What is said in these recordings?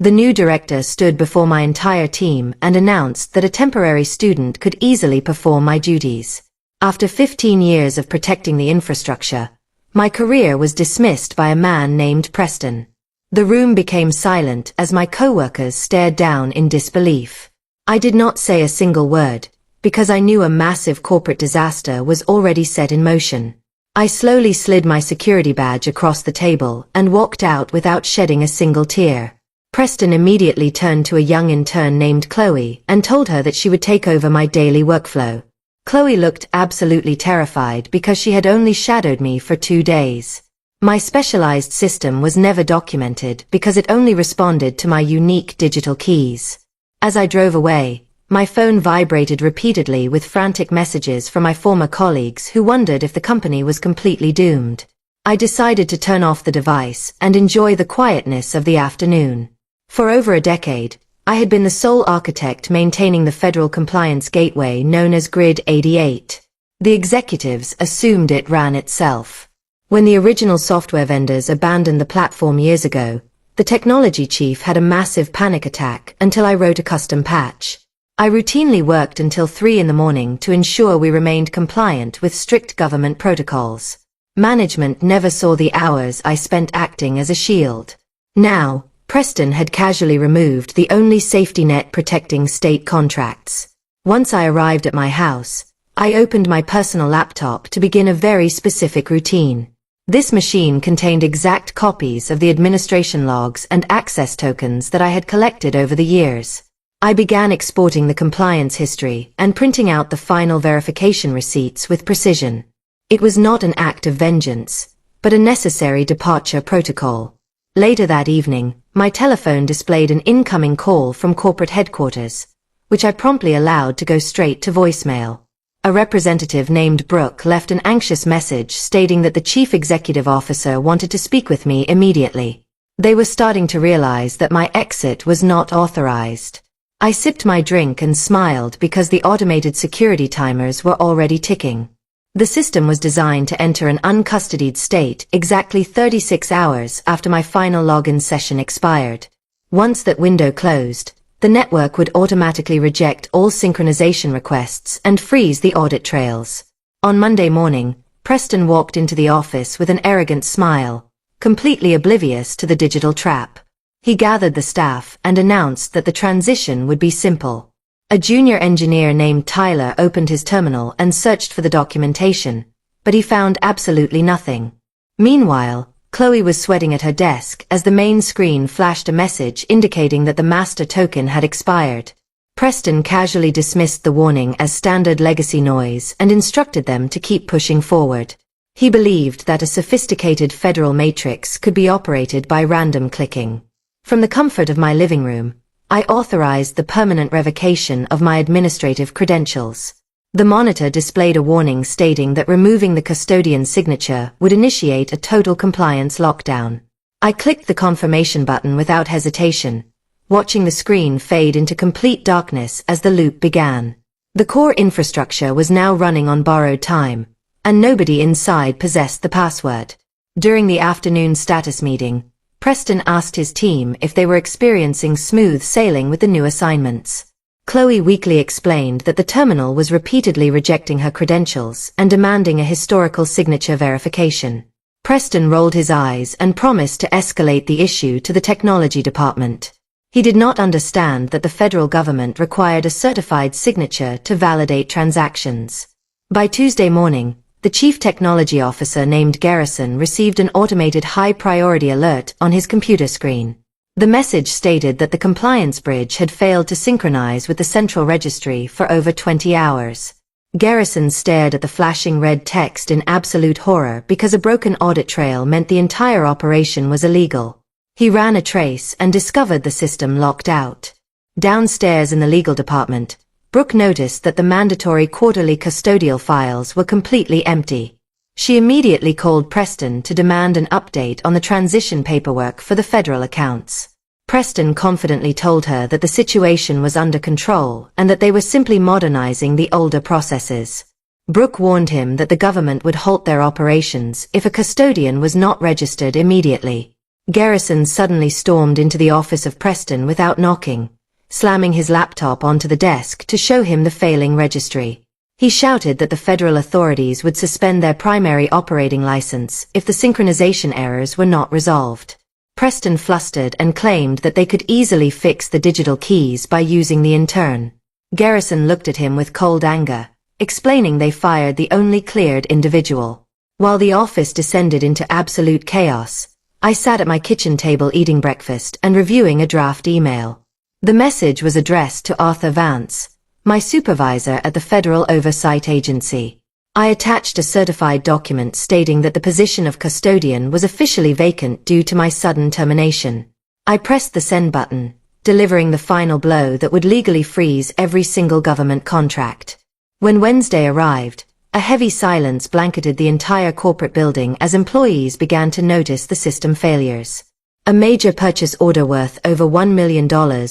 The new director stood before my entire team and announced that a temporary student could easily perform my duties. After 15 years of protecting the infrastructure, my career was dismissed by a man named Preston. The room became silent as my co-workers stared down in disbelief. I did not say a single word, because I knew a massive corporate disaster was already set in motion. I slowly slid my security badge across the table and walked out without shedding a single tear. Preston immediately turned to a young intern named Chloe and told her that she would take over my daily workflow. Chloe looked absolutely terrified because she had only shadowed me for 2 days. My specialized system was never documented because it only responded to my unique digital keys. As I drove away, my phone vibrated repeatedly with frantic messages from my former colleagues who wondered if the company was completely doomed. I decided to turn off the device and enjoy the quietness of the afternoon. For over a decade, I had been the sole architect maintaining the federal compliance gateway known as Grid 88. The executives assumed it ran itself. When the original software vendors abandoned the platform years ago, the technology chief had a massive panic attack until I wrote a custom patch. I routinely worked until 3 in the morning to ensure we remained compliant with strict government protocols. Management never saw the hours I spent acting as a shield. Now, Preston had casually removed the only safety net protecting state contracts. Once I arrived at my house, I opened my personal laptop to begin a very specific routine. This machine contained exact copies of the administration logs and access tokens that I had collected over the years. I began exporting the compliance history and printing out the final verification receipts with precision. It was not an act of vengeance, but a necessary departure protocol. Later that evening, my telephone displayed an incoming call from corporate headquarters, which I promptly allowed to go straight to voicemail. A representative named Brooke left an anxious message stating that the chief executive officer wanted to speak with me immediately. They were starting to realize that my exit was not authorized. I sipped my drink and smiled because the automated security timers were already ticking. The system was designed to enter an uncustodied state exactly 36 hours after my final login session expired. Once that window closed, the network would automatically reject all synchronization requests and freeze the audit trails. On Monday morning, Preston walked into the office with an arrogant smile, completely oblivious to the digital trap. He gathered the staff and announced that the transition would be simple. A junior engineer named Tyler opened his terminal and searched for the documentation, but he found absolutely nothing. Meanwhile, Chloe was sweating at her desk as the main screen flashed a message indicating that the master token had expired. Preston casually dismissed the warning as standard legacy noise and instructed them to keep pushing forward. He believed that a sophisticated federal matrix could be operated by random clicking. From the comfort of my living room, I authorized the permanent revocation of my administrative credentials. The monitor displayed a warning stating that removing the custodian's signature would initiate a total compliance lockdown. I clicked the confirmation button without hesitation, watching the screen fade into complete darkness as the loop began. The core infrastructure was now running on borrowed time, and nobody inside possessed the password. During the afternoon status meeting, Preston asked his team if they were experiencing smooth sailing with the new assignments. Chloe weakly explained that the terminal was repeatedly rejecting her credentials and demanding a historical signature verification. Preston rolled his eyes and promised to escalate the issue to the technology department. He did not understand that the federal government required a certified signature to validate transactions. By Tuesday morning, the chief technology officer named Garrison received an automated high-priority alert on his computer screen. The message stated that the compliance bridge had failed to synchronize with the central registry for over 20 hours. Garrison stared at the flashing red text in absolute horror because a broken audit trail meant the entire operation was illegal. He ran a trace and discovered the system locked out. Downstairs in the legal department, Brooke noticed that the mandatory quarterly custodial files were completely empty. She immediately called Preston to demand an update on the transition paperwork for the federal accounts. Preston confidently told her that the situation was under control and that they were simply modernizing the older processes. Brooke warned him that the government would halt their operations if a custodian was not registered immediately. Garrison suddenly stormed into the office of Preston without knocking, slamming his laptop onto the desk to show him the failing registry. He shouted that the federal authorities would suspend their primary operating license if the synchronization errors were not resolved. Preston flustered and claimed that they could easily fix the digital keys by using the intern. Garrison looked at him with cold anger, explaining they fired the only cleared individual. While the office descended into absolute chaos, I sat at my kitchen table eating breakfast and reviewing a draft email. The message was addressed to Arthur Vance, my supervisor at the Federal Oversight Agency. I attached a certified document stating that the position of custodian was officially vacant due to my sudden termination. I pressed the send button, delivering the final blow that would legally freeze every single government contract. When Wednesday arrived, a heavy silence blanketed the entire corporate building as employees began to notice the system failures. A major purchase order worth over $1 million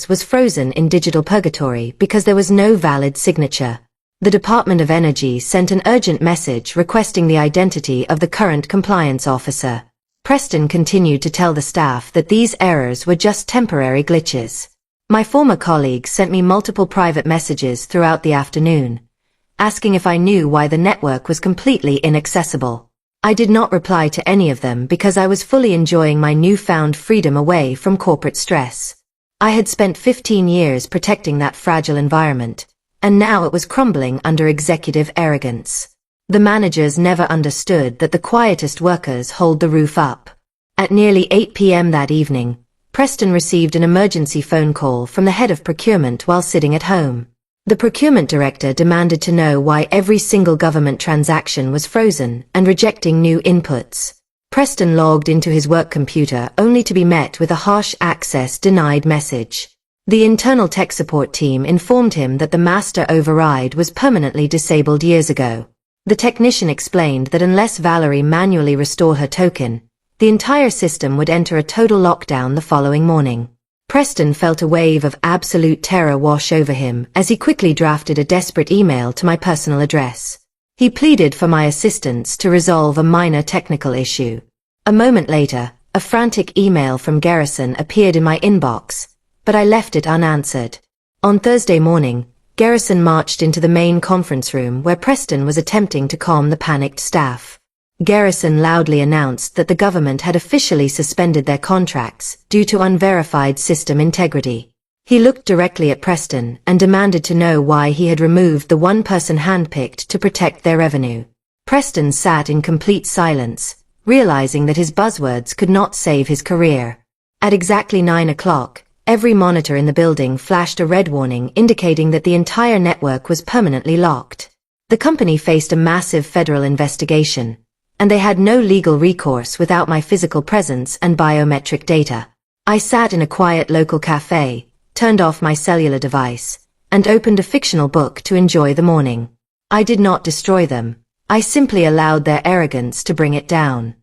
was frozen in digital purgatory because there was no valid signature. The Department of Energy sent an urgent message requesting the identity of the current compliance officer. Preston continued to tell the staff that these errors were just temporary glitches. My former colleague sent me multiple private messages throughout the afternoon, asking if I knew why the network was completely inaccessible. I did not reply to any of them because I was fully enjoying my newfound freedom away from corporate stress. I had spent 15 years protecting that fragile environment, and now it was crumbling under executive arrogance. The managers never understood that the quietest workers hold the roof up. At nearly 8 p.m. that evening, Preston received an emergency phone call from the head of procurement while sitting at home. The procurement director demanded to know why every single government transaction was frozen and rejecting new inputs. Preston logged into his work computer only to be met with a harsh access denied message. The internal tech support team informed him that the master override was permanently disabled years ago. The technician explained that unless Valerie manually restored her token, the entire system would enter a total lockdown the following morning. Preston felt a wave of absolute terror wash over him as he quickly drafted a desperate email to my personal address. He pleaded for my assistance to resolve a minor technical issue. A moment later, a frantic email from Garrison appeared in my inbox, but I left it unanswered. On Thursday morning, Garrison marched into the main conference room where Preston was attempting to calm the panicked staff. Garrison loudly announced that the government had officially suspended their contracts due to unverified system integrity. He looked directly at Preston and demanded to know why he had removed the one person handpicked to protect their revenue. Preston sat in complete silence, realizing that his buzzwords could not save his career. At exactly 9 o'clock, every monitor in the building flashed a red warning indicating that the entire network was permanently locked. The company faced a massive federal investigation, and they had no legal recourse without my physical presence and biometric data. I sat in a quiet local cafe, turned off my cellular device, and opened a fictional book to enjoy the morning. I did not destroy them. I simply allowed their arrogance to bring it down.